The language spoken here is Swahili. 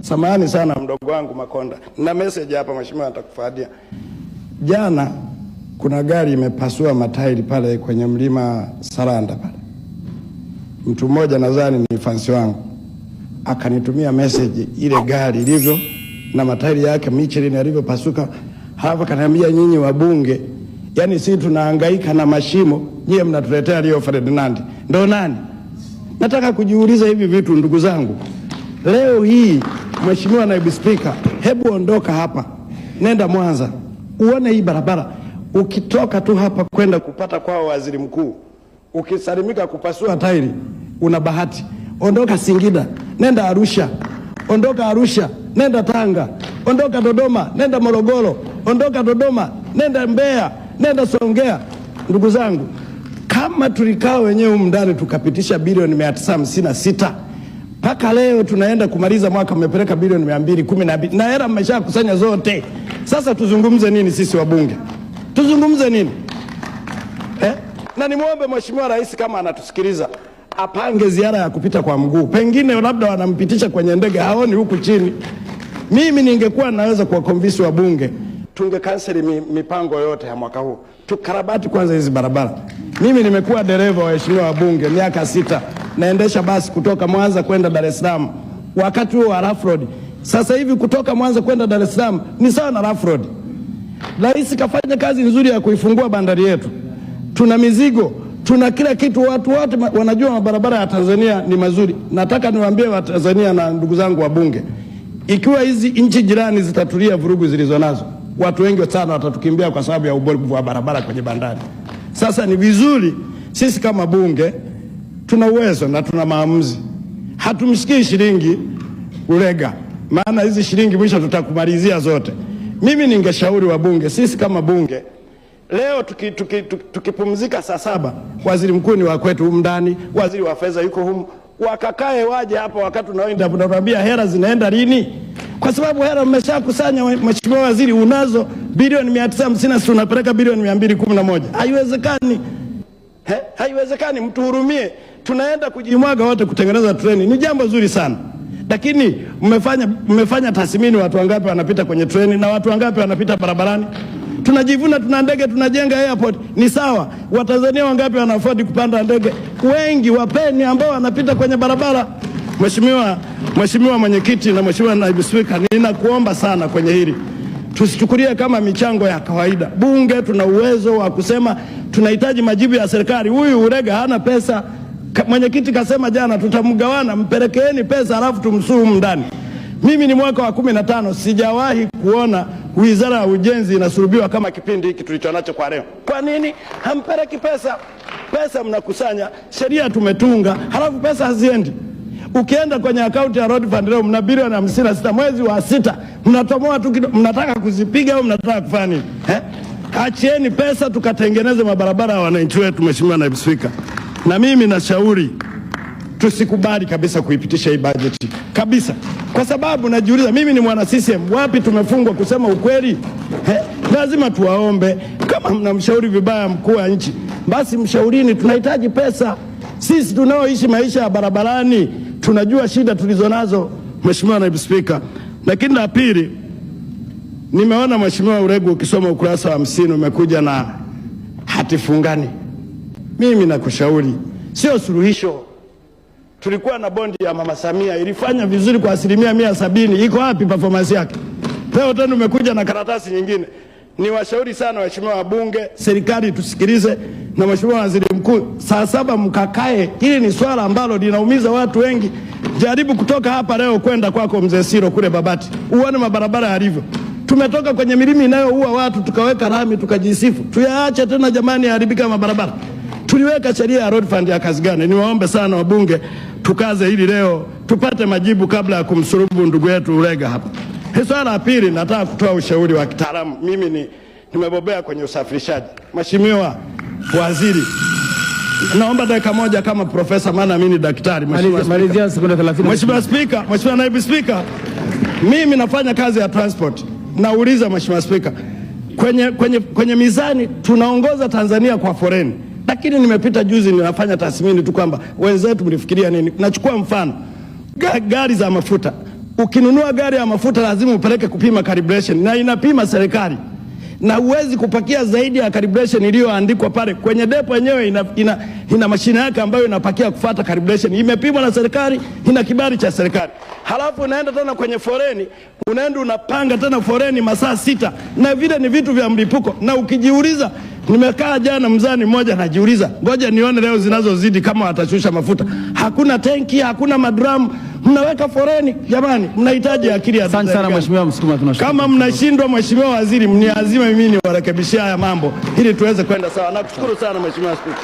Samahani sana mdogo wangu Makonda. Na message hapa mheshimiwa atakufadia. Jana kuna gari imepasua matairi pale kwenye mlima Saranda pale. Mtu mmoja nadhani ni fansi wangu akanitumia message ile gari ilivyo na matairi yake Michelin yalivyopasuka. Halafu kaniambia nyinyi wabunge, yani sisi tunahangaika na mashimo, nyie mnatuletea Rio Ferdinand. Ndio nani? Nataka kujiuliza hivi vitu ndugu zangu. Leo hii Mheshimiwa Naibu Spika, hebu ondoka hapa, nenda Mwanza, uone hii barabara. Ukitoka tu hapa kwenda kupata kwa waziri mkuu, ukisalimika kupasua tairi, una bahati. Ondoka Singida, nenda Arusha. Ondoka Arusha, nenda Tanga. Ondoka Dodoma, nenda Morogoro. Ondoka Dodoma, nenda Mbeya, nenda Songea. Ndugu zangu, kama tulikaa wenyewe ndani tukapitisha bilioni 956, mpaka leo tunaenda kumaliza mwaka mmepeleka bilioni 212 na hela mmeshakusanya zote. Sasa tuzungumze nini sisi wabunge? Tuzungumze nini? Na nimuombe Mheshimiwa Rais kama anatusikiliza apange ziara ya kupita kwa mguu. Pengine labda wanampitisha kwenye ndege, haoni huku chini. Mimi ningekuwa naweza kuwakonvinsi wabunge, tungekanseli mipango yote ya mwaka huu. Tukarabati kwanza hizi barabara. Mimi nimekuwa dereva wa waheshimiwa wabunge miaka 6. Naendesha basi kutoka Mwanza kwenda Dar es Salaam. Wakati huo wa rough road. Sasa hivi kutoka Mwanza kwenda Dar es Salaam ni sawa na rough road. Rais kafanya kazi nzuri ya kuifungua bandari yetu. Tuna mizigo, tuna kila kitu, watu wote wanajua mabarabara ya Tanzania ni mazuri. Nataka niwaambie wa Tanzania na ndugu zangu wabunge, ikiwa hizi nchi jirani zitatulia vurugu zilizonazo, watu wengi sana watatukimbia kwa sababu ya ubovu wa barabara kwenye bandari. Sasa ni vizuri sisi kama bunge tuna uwezo na tuna maamuzi. Hatumshikii shilingi ulega, maana hizi shilingi mwisho tutakumalizia zote. Mimi ningeshauri wabunge, sisi kama bunge, leo tukipumzika saa 7, waziri mkuu ni wa kwetu humu ndani, waziri wa fedha yuko humu, wakakae waje hapa wakati unaoenda tunatuambia hela zinaenda lini? Kwa sababu hela mmeshakusanya mheshimiwa waziri, unazo bilioni 950, unapeleka bilioni 211. Haiwezekani. Haiwezekani, mtuhurumie. Tunaenda kujimwaga wote kutengeneza treni. Ni jambo zuri sana. Lakini mmefanya tathmini watu wangapi wanapita kwenye treni na watu wangapi wanapita barabarani? Tunajivuna tuna ndege, tunajenga airport. Ni sawa. Watanzania wangapi wana afford kupanda ndege? Wengi. Wapeni ambao wanapita kwenye barabara. Mheshimiwa Mwenyekiti na Mheshimiwa Naibu Spika, ninakuomba sana kwenye hili. Tusichukulie kama michango ya kawaida. Bunge tuna uwezo wa kusema tunahitaji majibu ya serikali. Huyu Urega hana pesa. Mwenyekiti kasema jana tutamgawana, mpelekeeni pesa alafu tumsuhumu ndani. Mimi ni mwaka wa 15 sijawahi kuona Wizara ya Ujenzi inasulubiwa kama kipindi hiki tulichonacho kwa leo. Kwa nini hampeleki pesa? Pesa mnakusanya, sheria tumetunga, halafu pesa haziendi. Ukienda kwenye akaunti ya Road Fund leo mna bilioni 56, mwezi wa 6 mnatomoa tu, mnataka kuzipiga au mnataka kufanya nini? Achieni pesa tukatengeneze mabarabara ya wananchi wetu. Mheshimiwa Naibu Spika, na mimi nashauri tusikubali kabisa kuipitisha hii bajeti kabisa, kwa sababu najiuliza, mimi ni mwana CCM, wapi tumefungwa kusema ukweli? Lazima tuwaombe, kama mnamshauri vibaya mkuu wa nchi, basi mshaurini, tunahitaji pesa. Sisi tunaoishi maisha ya barabarani tunajua shida tulizonazo. Mheshimiwa Naibu Spika, lakini la pili, nimeona Mheshimiwa Uregu ukisoma ukurasa wa 50 umekuja na hati fungani. Mimi nakushauri, sio suluhisho. Tulikuwa na bondi ya Mama Samia, ilifanya vizuri kwa 170%. Iko wapi performance yake? Leo tena umekuja na karatasi nyingine. Niwashauri sana waheshimiwa wabunge, serikali tusikilize, na Mheshimiwa Waziri Mkuu, saa 7 mkakae. Hili ni swala ambalo linaumiza watu wengi. Jaribu kutoka hapa leo kwenda kwako Mzee Siro kule Babati, uone mabarabara yalivyo. Tumetoka kwenye milima inayoua watu tukaweka rami tukajisifu. Tuyaache tena jamani yaharibika mabarabara. Tuliweka sheria ya Road Fund ya kazi gani? Niwaombe sana wabunge tukaze hili leo tupate majibu kabla ya kumsurubu ndugu yetu Urega hapa. Swala la pili, nataka kutoa ushauri wa kitaalamu. Mimi nimebobea kwenye usafirishaji. Mheshimiwa Waziri, naomba dakika moja kama profesa, maana mimi ni daktari. Malizia sekunde 30. Mheshimiwa Spika, Mheshimiwa Naibu Spika, mimi nafanya kazi ya transport. Nauliza Mheshimiwa Spika, kwenye mizani tunaongoza Tanzania kwa foreni. Lakini nimepita juzi ninafanya tathmini tu kwamba wenzetu mlifikiria nini. Nachukua mfano gari za mafuta. Ukinunua gari ya mafuta lazima upeleke kupima calibration, na inapima serikali, na uwezi kupakia zaidi ya calibration iliyoandikwa pale kwenye depo yenyewe. Ina mashine yake ambayo inapakia kufuata calibration, imepimwa na serikali, ina kibali cha serikali. Halafu unaenda tena kwenye foreni, unaenda unapanga tena foreni masaa 6, na vile ni vitu vya mlipuko. Na ukijiuliza, nimekaa jana mzani mmoja najiuliza, ngoja nione leo zinazozidi kama watashusha mafuta. Hakuna tenki, hakuna madramu, mnaweka foreni. Jamani, mnahitaji akili ya asante sana Mheshimiwa Msukuma, tunashukuru. Kama mnashindwa, Mheshimiwa Waziri, mniazime mimi niwarekebishia haya mambo ili tuweze kwenda sawa. Nakushukuru sana Mheshimiwa Spika.